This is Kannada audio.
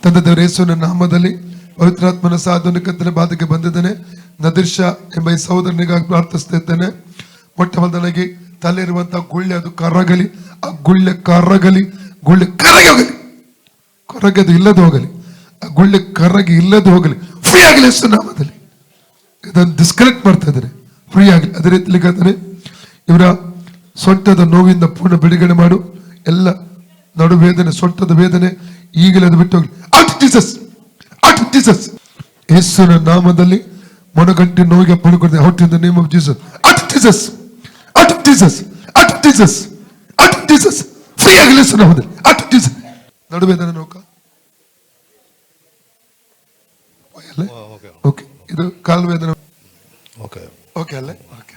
ತಂದೆ ದೇವರ ಯೇಸುವಿನ ನಾಮದಲ್ಲಿ ಪವಿತ್ರಾತ್ಮನ ಸಾಧುನಿಕತೆಯ ಬಾಧೆಗೆ ಬಂದಿದ್ದೇನೆ. ನದಿರ್ಷ ಎಂಬ ಈ ಸಹೋದರನಿಗಾಗಿ ಪ್ರಾರ್ಥಿಸ್ತಾ ಇದ್ದೇನೆ. ಮೊಟ್ಟ ಮೊದಲಾಗಿ ತಲೆ ಇರುವಂತಹ ಗುಳ್ಳೆ ಅದು ಕರಗಲಿ, ಆ ಗುಳ್ಳೆ ಕರಗಲಿ, ಗುಳ್ಳೆ ಕರಗಿ ಹೋಗಲಿ, ಕರಗದು ಇಲ್ಲದೆ ಹೋಗಲಿ, ಆ ಗುಳ್ಳೆ ಕರಗಿ ಇಲ್ಲದೆ ಹೋಗಲಿ, ಫ್ರೀ ಆಗಲಿ ಯೇಸು ನಾಮದಲ್ಲಿ. ಇದನ್ನು ಡಿಸ್ಕನೆಕ್ಟ್ ಮಾಡ್ತಾ ಇದ್ದಾರೆ, ಫ್ರೀ ಆಗಲಿ. ಅದೇ ರೀತಿ ಇವರ ಸೊಂಟದ ನೋವಿಂದ ಪೂರ್ಣ ಬಿಡುಗಡೆ ಮಾಡು. ಎಲ್ಲ ನಡುವೇದನೆ, ಸೊಂಟದ ವೇದನೆ ಈಗಲೇ ಅದು ಬಿಟ್ಟು ಹೋಗಲಿ. Out Jesus, out Jesus. ಯೇಸುವಿನ ನಾಮದಲ್ಲಿ ಮೊಣಗಂಟಿ ನೋವಿಗೆ ಪಡ್ಕೊಡ್ತೇವೆ. Out in the name of Jesus. Out Jesus, out Jesus, out Jesus, out Jesus. Free ಆಗಲಿ ಯೇಸು ನಾಮದಲ್ಲಿ. Out Jesus. ನಡುವೇದನೆ ನೋಕ ಓಕೆ, ಇದು ಕಾಲು ವೇದನೆ ಓಕೆ ಅಲ್ಲೇ ಓಕೆ.